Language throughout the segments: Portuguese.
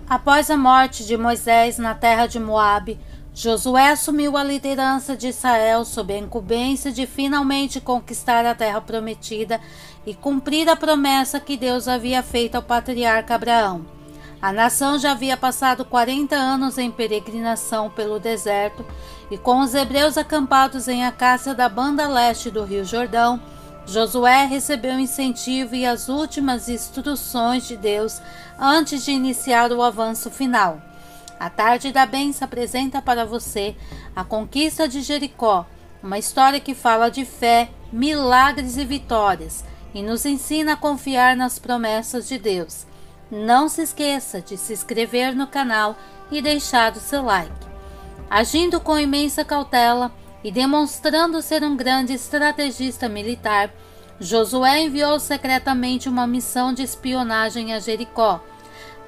Após a morte de Moisés na terra de Moabe, Josué assumiu a liderança de Israel sob a incumbência de finalmente conquistar a terra prometida e cumprir a promessa que Deus havia feito ao patriarca Abraão. A nação já havia passado 40 anos em peregrinação pelo deserto e, com os hebreus acampados em Acácia da banda leste do Rio Jordão, Josué recebeu o incentivo e as últimas instruções de Deus antes de iniciar o avanço final. A Tarde da Bênção apresenta para você a conquista de Jericó, uma história que fala de fé, milagres e vitórias e nos ensina a confiar nas promessas de Deus. Não se esqueça de se inscrever no canal e deixar o seu like. Agindo com imensa cautela e demonstrando ser um grande estrategista militar, Josué enviou secretamente uma missão de espionagem a Jericó,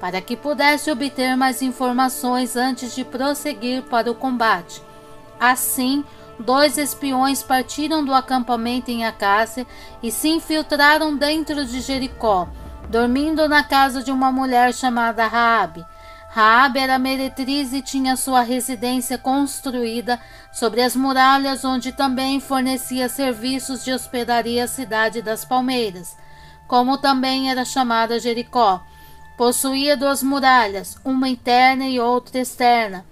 para que pudesse obter mais informações antes de prosseguir para o combate. Assim, 2 espiões partiram do acampamento em Acácia e se infiltraram dentro de Jericó, dormindo na casa de uma mulher chamada Raabe. Raabe era meretriz e tinha sua residência construída sobre as muralhas, onde também fornecia serviços de hospedaria à cidade das Palmeiras, como também era chamada Jericó. Possuía 2 muralhas, uma interna e outra externa,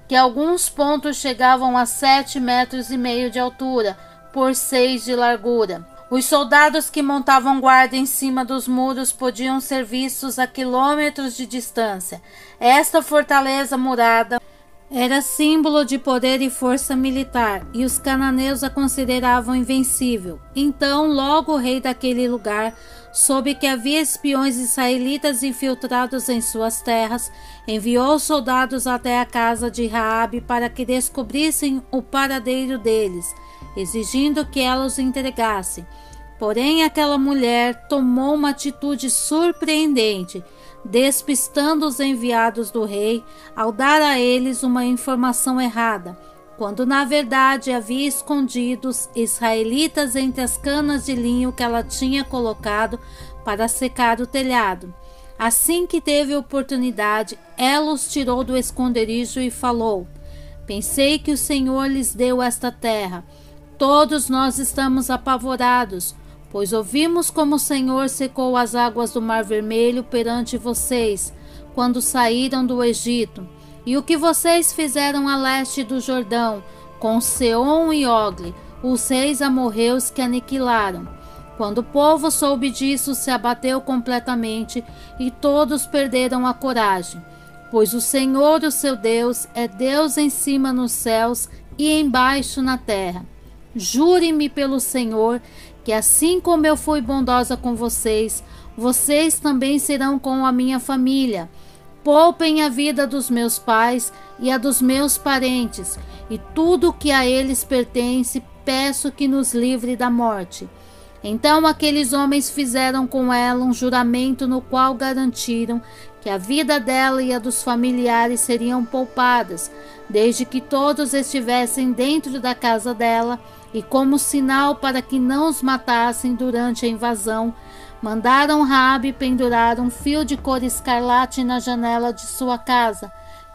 que a alguns pontos chegavam a 7,5 metros de altura por 6 de largura. Os soldados que montavam guarda em cima dos muros podiam ser vistos a quilômetros de distância. Esta fortaleza murada era símbolo de poder e força militar, e os cananeus a consideravam invencível. Então, logo o rei daquele lugar soube que havia espiões israelitas infiltrados em suas terras, enviou soldados até a casa de Raabe para que descobrissem o paradeiro deles, exigindo que ela os entregasse. Porém, aquela mulher tomou uma atitude surpreendente, despistando os enviados do rei ao dar a eles uma informação errada, quando na verdade havia escondidos israelitas entre as canas de linho que ela tinha colocado para secar o telhado. Assim que teve oportunidade, ela os tirou do esconderijo e falou: "Pensei que o Senhor lhes deu esta terra. Todos nós estamos apavorados, pois ouvimos como o Senhor secou as águas do Mar Vermelho perante vocês, quando saíram do Egito, e o que vocês fizeram a leste do Jordão, com Seom e Ogle, os reis amorreus que aniquilaram. Quando o povo soube disso, se abateu completamente, e todos perderam a coragem, pois o Senhor, o seu Deus, é Deus em cima nos céus e embaixo na terra. Jure-me pelo Senhor, que assim como eu fui bondosa com vocês, vocês também serão com a minha família. Poupem a vida dos meus pais e a dos meus parentes, e tudo o que a eles pertence, peço que nos livre da morte." Então aqueles homens fizeram com ela um juramento no qual garantiram que a vida dela e a dos familiares seriam poupadas, desde que todos estivessem dentro da casa dela, e como sinal para que não os matassem durante a invasão, mandaram Raabe pendurar um fio de cor escarlate na janela de sua casa,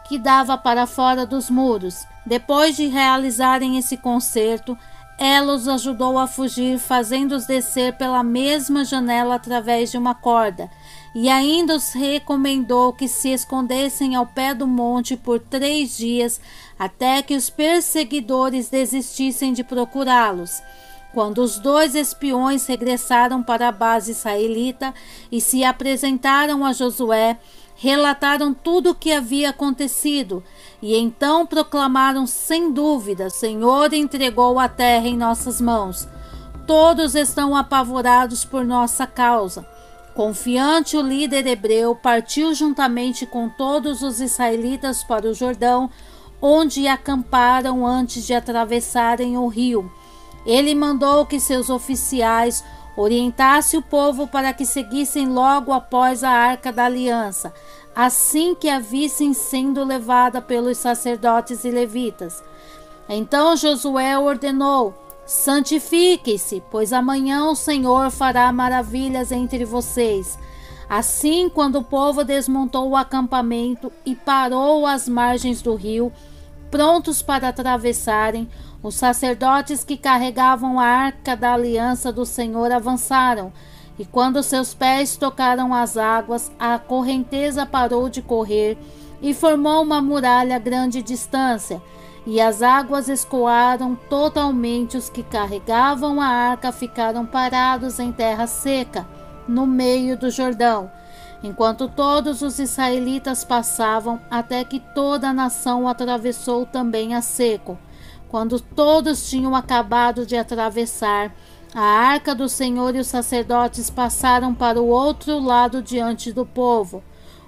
que dava para fora dos muros. Depois de realizarem esse concerto, ela os ajudou a fugir, fazendo-os descer pela mesma janela através de uma corda, e ainda os recomendou que se escondessem ao pé do monte por 3 dias, até que os perseguidores desistissem de procurá-los. Quando os 2 espiões regressaram para a base israelita e se apresentaram a Josué, relataram tudo o que havia acontecido, e então proclamaram sem dúvida: "O Senhor entregou a terra em nossas mãos. Todos estão apavorados por nossa causa." Confiante, o líder hebreu partiu juntamente com todos os israelitas para o Jordão, onde acamparam antes de atravessarem o rio. Ele mandou que seus oficiais orientassem o povo para que seguissem logo após a Arca da Aliança, assim que a vissem sendo levada pelos sacerdotes e levitas. Então Josué ordenou: "Santifiquem-se, pois amanhã o Senhor fará maravilhas entre vocês." Assim, quando o povo desmontou o acampamento e parou às margens do rio, prontos para atravessarem, os sacerdotes que carregavam a arca da aliança do Senhor avançaram, e quando seus pés tocaram as águas, a correnteza parou de correr e formou uma muralha a grande distância, e as águas escoaram totalmente. Os que carregavam a arca ficaram parados em terra seca, no meio do Jordão, enquanto todos os israelitas passavam, até que toda a nação atravessou também a seco. Quando todos tinham acabado de atravessar, a arca do Senhor e os sacerdotes passaram para o outro lado diante do povo.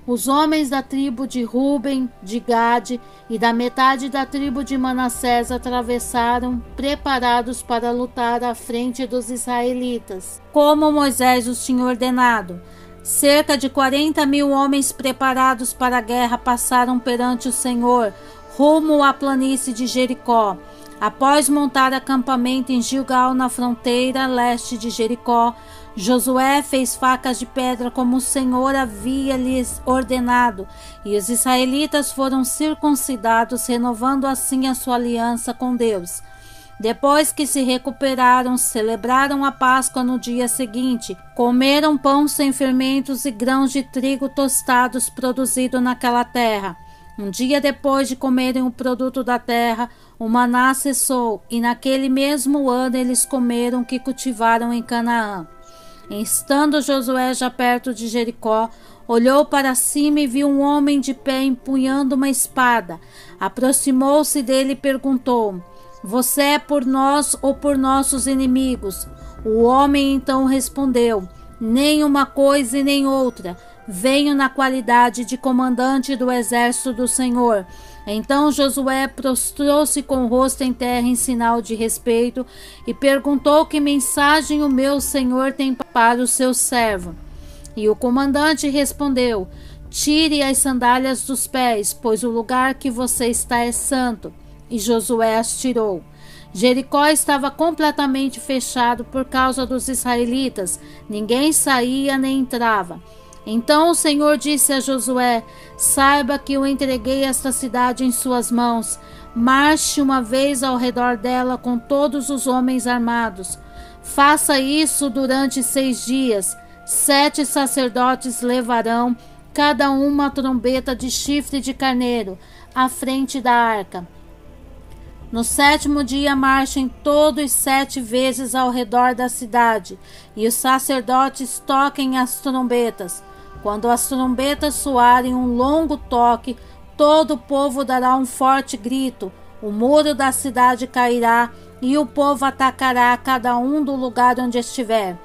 Os homens da tribo de Ruben, de Gade e da metade da tribo de Manassés atravessaram, preparados para lutar à frente dos israelitas, como Moisés os tinha ordenado. Cerca de 40.000 homens preparados para a guerra passaram perante o Senhor, rumo à planície de Jericó. Após montar acampamento em Gilgal, na fronteira leste de Jericó, Josué fez facas de pedra como o Senhor havia lhes ordenado, e os israelitas foram circuncidados, renovando assim a sua aliança com Deus. Depois que se recuperaram, celebraram a Páscoa no dia seguinte, comeram pão sem fermentos e grãos de trigo tostados produzido naquela terra. Um dia depois de comerem o produto da terra, o maná cessou, e naquele mesmo ano eles comeram o que cultivaram em Canaã. Estando Josué já perto de Jericó, olhou para cima e viu um homem de pé empunhando uma espada. Aproximou-se dele e perguntou: "Você é por nós ou por nossos inimigos?" O homem então respondeu: "Nem uma coisa e nem outra. Venho na qualidade de comandante do exército do Senhor." Então Josué prostrou-se com o rosto em terra em sinal de respeito e perguntou: "Que mensagem o meu senhor tem para o seu servo?" E o comandante respondeu: "Tire as sandálias dos pés, pois o lugar que você está é santo." E Josué as tirou. Jericó estava completamente fechado por causa dos israelitas. Ninguém saía nem entrava. Então o Senhor disse a Josué: "Saiba que eu entreguei esta cidade em suas mãos. Marche uma vez ao redor dela com todos os homens armados. Faça isso durante 6 dias. 7 sacerdotes levarão, cada um uma trombeta de chifre de carneiro, à frente da arca. No 7º dia marchem todos 7 vezes ao redor da cidade, e os sacerdotes toquem as trombetas. Quando as trombetas soarem um longo toque, todo o povo dará um forte grito. O muro da cidade cairá e o povo atacará cada um do lugar onde estiver."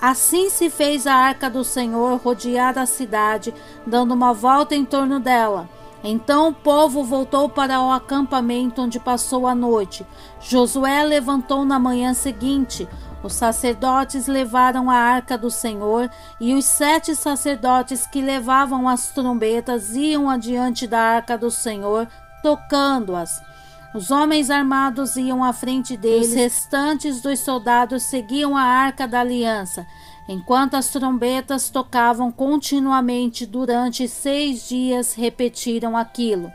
Assim se fez a arca do Senhor rodear a cidade, dando uma volta em torno dela. Então o povo voltou para o acampamento, onde passou a noite. Josué levantou na manhã seguinte. Os sacerdotes levaram a arca do Senhor, e os 7 sacerdotes que levavam as trombetas iam adiante da arca do Senhor, tocando-as. Os homens armados iam à frente deles, os restantes dos soldados seguiam a arca da aliança, enquanto as trombetas tocavam continuamente durante 6 dias. Repetiram aquilo.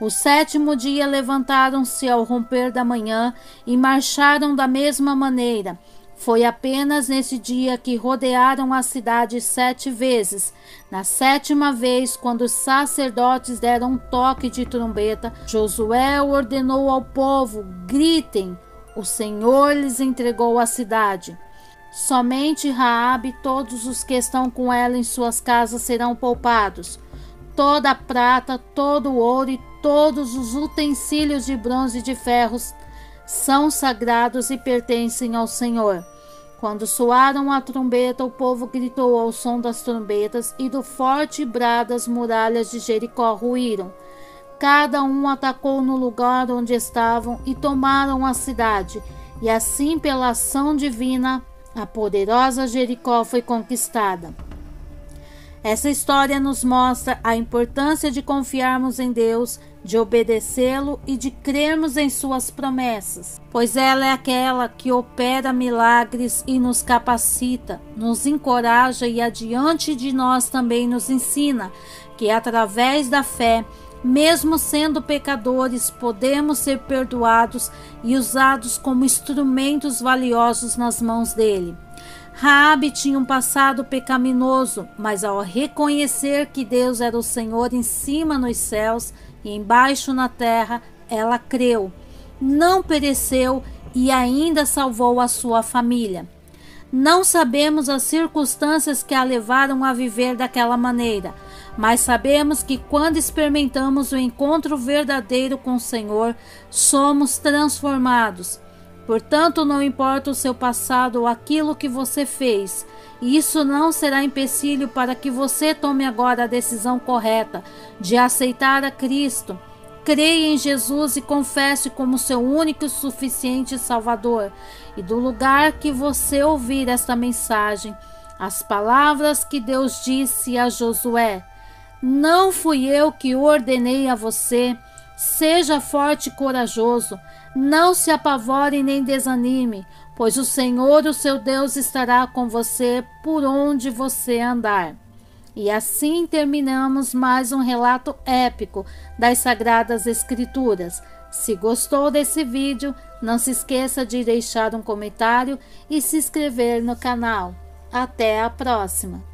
O 7º dia levantaram-se ao romper da manhã e marcharam da mesma maneira. Foi apenas nesse dia que rodearam a cidade 7 vezes. Na 7ª vez, quando os sacerdotes deram um toque de trombeta, Josué ordenou ao povo: "Gritem, o Senhor lhes entregou a cidade." Somente Raabe e todos os que estão com ela em suas casas serão poupados. Toda a prata, todo o ouro e todos os utensílios de bronze e de ferros são sagrados e pertencem ao Senhor. Quando soaram a trombeta, o povo gritou ao som das trombetas, e do forte brado as muralhas de Jericó ruíram. Cada um atacou no lugar onde estavam e tomaram a cidade, e assim, pela ação divina, a poderosa Jericó foi conquistada. Essa história nos mostra a importância de confiarmos em Deus, de obedecê-lo e de crermos em suas promessas, pois ela é aquela que opera milagres e nos capacita, nos encoraja e adiante de nós também nos ensina que através da fé, mesmo sendo pecadores, podemos ser perdoados e usados como instrumentos valiosos nas mãos dele. Raabe tinha um passado pecaminoso, mas ao reconhecer que Deus era o Senhor em cima nos céus e embaixo na terra, ela creu, não pereceu e ainda salvou a sua família. Não sabemos as circunstâncias que a levaram a viver daquela maneira, mas sabemos que quando experimentamos o encontro verdadeiro com o Senhor, somos transformados. Portanto, não importa o seu passado ou aquilo que você fez, isso não será empecilho para que você tome agora a decisão correta de aceitar a Cristo. Creia em Jesus e confesse como seu único e suficiente Salvador. E do lugar que você ouvir esta mensagem, as palavras que Deus disse a Josué: não fui eu que ordenei a você. Seja forte e corajoso, não se apavore nem desanime, pois o Senhor, o seu Deus, estará com você por onde você andar. E assim terminamos mais um relato épico das Sagradas Escrituras. Se gostou desse vídeo, não se esqueça de deixar um comentário e se inscrever no canal. Até a próxima!